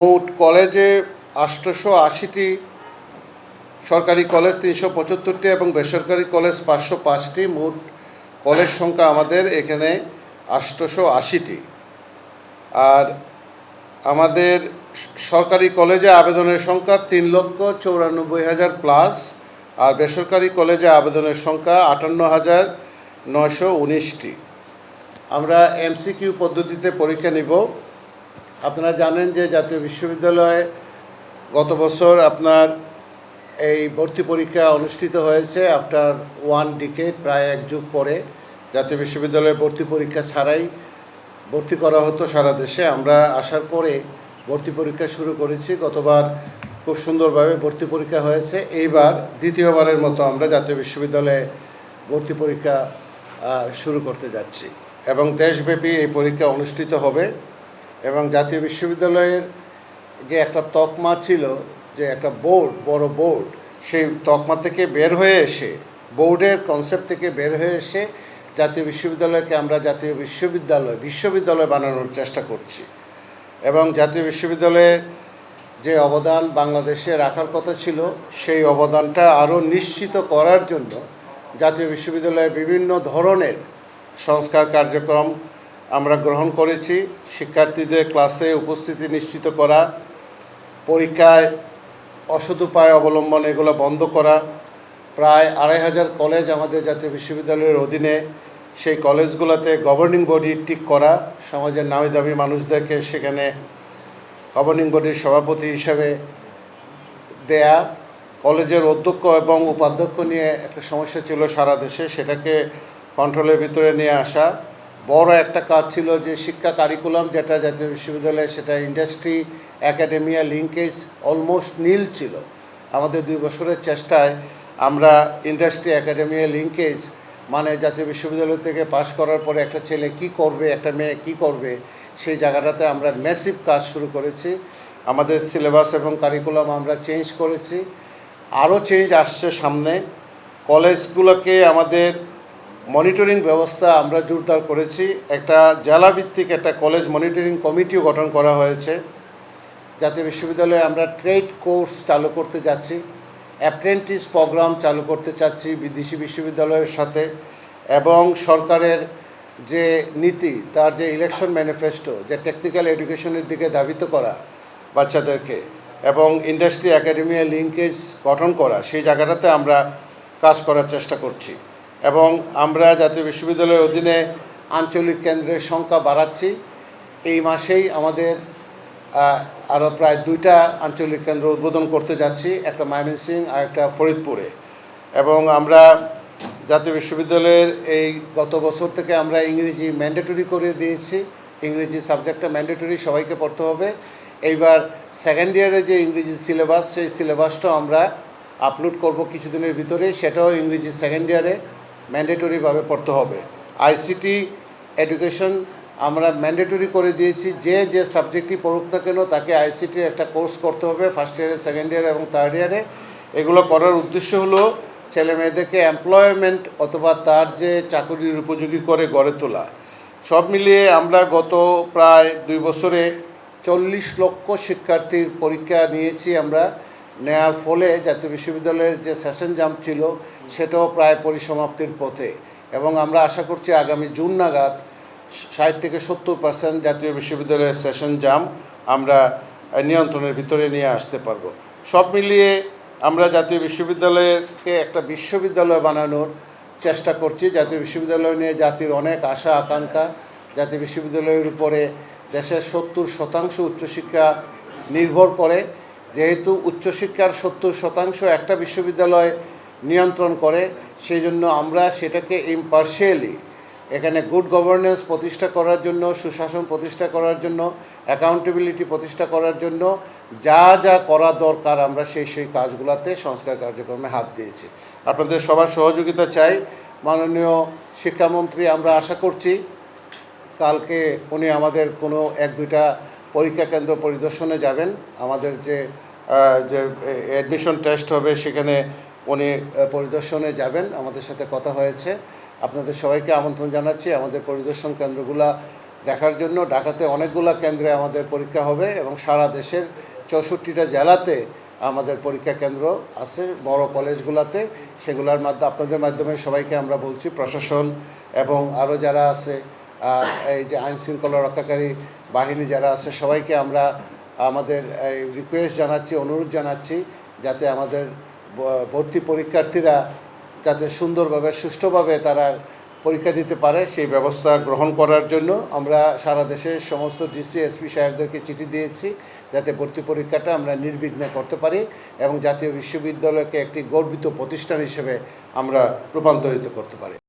মোট কলেজে ৮৮০টি, সরকারি কলেজ ৩৭৫টি এবং বেসরকারি কলেজ ৫০৫টি। মোট কলেজ সংখ্যা আমাদের এখানে ৮৮০টি। আর আমাদের সরকারি কলেজে আবেদনের সংখ্যা ৩,৯৪,০০০ প্লাস, আর বেসরকারি কলেজে আবেদনের সংখ্যা ৫৮,৯১৯টি। আমরা এমসিকিউ পদ্ধতিতে পরীক্ষা নিব। আপনারা জানেন যে জাতীয় বিশ্ববিদ্যালয়ে গত বছর আপনার এই ভর্তি পরীক্ষা অনুষ্ঠিত হয়েছে আফটার 1 ডিকেড, প্রায় এক যুগ পরে। জাতীয় বিশ্ববিদ্যালয়ে ভর্তি পরীক্ষা ছাড়াই ভর্তি করা হতো সারা দেশে। আমরা আসার পরে ভর্তি পরীক্ষা শুরু করেছি। গতবার খুব সুন্দরভাবে ভর্তি পরীক্ষা হয়েছে। এইবার দ্বিতীয়বারের মতো আমরা জাতীয় বিশ্ববিদ্যালয়ে ভর্তি পরীক্ষা শুরু করতে যাচ্ছি এবং দেশব্যাপী এই পরীক্ষা অনুষ্ঠিত হবে। এবং জাতীয় বিশ্ববিদ্যালয়ের যে একটা তকমা ছিল, যে একটা বোর্ড, বড় বোর্ড, সেই তকমা থেকে বের হয়ে এসে, বোর্ডের কনসেপ্ট থেকে বের হয়ে এসে জাতীয় বিশ্ববিদ্যালয়কে আমরা জাতীয় বিশ্ববিদ্যালয় বানানোর চেষ্টা করছি। এবং জাতীয় বিশ্ববিদ্যালয়ের যে অবদান বাংলাদেশে রাখার কথা ছিল, সেই অবদানটা আরও নিশ্চিত করার জন্য জাতীয় বিশ্ববিদ্যালয়ে বিভিন্ন ধরনের সংস্কার কার্যক্রম আমরা গ্রহণ করেছি। শিক্ষার্থীদের ক্লাসে উপস্থিতি নিশ্চিত করা, পরীক্ষায় অসৎ উপায় অবলম্বন এগুলো বন্ধ করা। প্রায় ২৫০০ কলেজ আমাদের জাতীয় বিশ্ববিদ্যালয়ের অধীনে। সেই কলেজগুলোতে গভর্নিং বডি ঠিক করা, সমাজের নামি দামি মানুষদেরকে সেখানে গভর্নিং বডির সভাপতি হিসাবে দেয়া। কলেজের অধ্যক্ষ এবং উপাধ্যক্ষ নিয়ে একটা সমস্যা ছিল সারা দেশে, সেটাকে কন্ট্রোলের ভিতরে নিয়ে আসা। বড় একটা কাজ ছিল যে শিক্ষা কারিকুলাম যেটা জাতীয় বিশ্ববিদ্যালয়ে, সেটা ইন্ডাস্ট্রি অ্যাকাডেমিয়া লিঙ্কেজ অলমোস্ট নীল ছিল। আমাদের 2 বছরের চেষ্টায় আমরা ইন্ডাস্ট্রি অ্যাকাডেমিয়া লিঙ্কেজ, মানে জাতীয় বিশ্ববিদ্যালয় থেকে পাশ করার পরে একটা ছেলে কি করবে, একটা মেয়ে কি করবে, সেই জায়গাটাতে আমরা ম্যাসিভ কাজ শুরু করেছি। আমাদের সিলেবাস এবং কারিকুলাম আমরা চেঞ্জ করেছি, আরও চেঞ্জ আসছে সামনে। কলেজগুলোকে আমাদের মনিটরিং ব্যবস্থা আমরা জোরদার করেছি। একটা জেলাভিত্তিক একটা কলেজ মনিটরিং কমিটিও গঠন করা হয়েছে। জাতীয় বিশ্ববিদ্যালয়ে আমরা ট্রেড কোর্স চালু করতে যাচ্ছি, অ্যাপ্রেন্টিস প্রোগ্রাম চালু করতে চাচ্ছি বিদেশি বিশ্ববিদ্যালয়ের সাথে। এবং সরকারের যে নীতি, তার যে ইলেকশন ম্যানিফেস্টো, যে টেকনিক্যাল এডুকেশনের দিকে ধাবিত করা বাচ্চাদেরকে এবং ইন্ডাস্ট্রি অ্যাকাডেমিয়া লিঙ্কেজ গঠন করা, সেই জায়গাটাতে আমরা কাজ করার চেষ্টা করছি। এবং আমরা জাতীয় বিশ্ববিদ্যালয়ের অধীনে আঞ্চলিক কেন্দ্রের সংখ্যা বাড়াচ্ছি। এই মাসেই আমাদের আরও প্রায় 2টা আঞ্চলিক কেন্দ্র উদ্বোধন করতে যাচ্ছি, একটা ময়মনসিংহ আর একটা ফরিদপুরে। এবং আমরা জাতীয় বিশ্ববিদ্যালয়ের এই গত বছর থেকে আমরা ইংরেজি ম্যান্ডেটরি করে দিয়েছি। ইংরেজি সাবজেক্টটা ম্যান্ডেটরি, সবাইকে পড়তে হবে। এইবার সেকেন্ড ইয়ারে যে ইংরেজি সিলেবাস, সেই সিলেবাসটাও আমরা আপলোড করব কিছুদিনের ভিতরে, সেটাও ইংরেজি সেকেন্ড ইয়ারে ম্যান্ডেটরিভাবে পড়তে হবে। আইসিটি এডুকেশন আমরা ম্যান্ডেটরি করে দিয়েছি, যে যে সাবজেক্টই পড়ুক না কেন তাকে আইসিটির একটা কোর্স করতে হবে ফার্স্ট ইয়ারে, সেকেন্ড ইয়ারে এবং থার্ড ইয়ারে। এগুলো করার উদ্দেশ্য হলো ছেলে মেয়েদেরকে এমপ্লয়মেন্ট অথবা তার যে চাকরির উপযোগী করে গড়ে তোলা। সব মিলিয়ে আমরা গত প্রায় 2 বছরে 40 লক্ষ শিক্ষার্থীর পরীক্ষা নিয়েছি আমরা। নেওয়ার ফলে জাতীয় বিশ্ববিদ্যালয়ের যে সেশন জাম্প ছিল, সেটাও প্রায় পরিসমাপ্তির পথে। এবং আমরা আশা করছি আগামী জুন নাগাদ 60 থেকে 70% জাতীয় বিশ্ববিদ্যালয়ের সেশন জাম্প আমরা নিয়ন্ত্রণের ভিতরে নিয়ে আসতে পারব। সব মিলিয়ে আমরা জাতীয় বিশ্ববিদ্যালয়কে একটা বিশ্ববিদ্যালয় বানানোর চেষ্টা করছি। জাতীয় বিশ্ববিদ্যালয় নিয়ে জাতির অনেক আশা আকাঙ্ক্ষা। জাতীয় বিশ্ববিদ্যালয়ের উপরে দেশের 70% উচ্চশিক্ষা নির্ভর করে। যেহেতু উচ্চশিক্ষার 70% একটা বিশ্ববিদ্যালয় নিয়ন্ত্রণ করে, সেই জন্য আমরা সেটাকে ইম্পার্শিয়ালি এখানে গুড গভর্নেন্স প্রতিষ্ঠা করার জন্য, সুশাসন প্রতিষ্ঠা করার জন্য, অ্যাকাউন্টেবিলিটি প্রতিষ্ঠা করার জন্য যা যা করা দরকার আমরা সেই কাজগুলোতে সংস্কার কার্যক্রমে হাত দিয়েছি। আপনাদের সবার সহযোগিতা চাই। মাননীয় শিক্ষামন্ত্রী, আমরা আশা করছি কালকে উনি আমাদের কোনো 1-2টা পরীক্ষা কেন্দ্র পরিদর্শনে যাবেন। আমাদের যে অ্যাডমিশন টেস্ট হবে সেখানে উনি পরিদর্শনে যাবেন, আমাদের সাথে কথা হয়েছে। আপনাদের সবাইকে আমন্ত্রণ জানাচ্ছি। আমাদের পরিদর্শন কেন্দ্রগুলো দেখার জন্য ঢাকাতে অনেকগুলো কেন্দ্রে আমাদের পরীক্ষা হবে এবং সারা দেশের 64টা জেলাতে আমাদের পরীক্ষা কেন্দ্র আছে বড় কলেজগুলোতে। সেগুলোর মাধ্যমে আপনাদের মাধ্যমে সবাইকে আমরা বলছি, প্রশাসন এবং আরও যারা আছে এই যে আইন শৃঙ্খলা রক্ষাকারী বাহিনী যারা আছে সবাইকে আমরা আমাদের রিকোয়েস্ট জানাচ্ছি, অনুরোধ জানাচ্ছি যাতে আমাদের ভর্তি পরীক্ষার্থীরা যাতে সুন্দরভাবে সুষ্ঠুভাবে তারা পরীক্ষা দিতে পারে সেই ব্যবস্থা গ্রহণ করার জন্য আমরা সারা দেশের সমস্ত ডিসি এসপি সাহেবদেরকে চিঠি দিয়েছি যাতে ভর্তি পরীক্ষাটা আমরা নির্বিঘ্নে করতে পারি এবং জাতীয় বিশ্ববিদ্যালয়কে একটি গর্বিত প্রতিষ্ঠান হিসেবে আমরা রূপান্তরিত করতে পারি।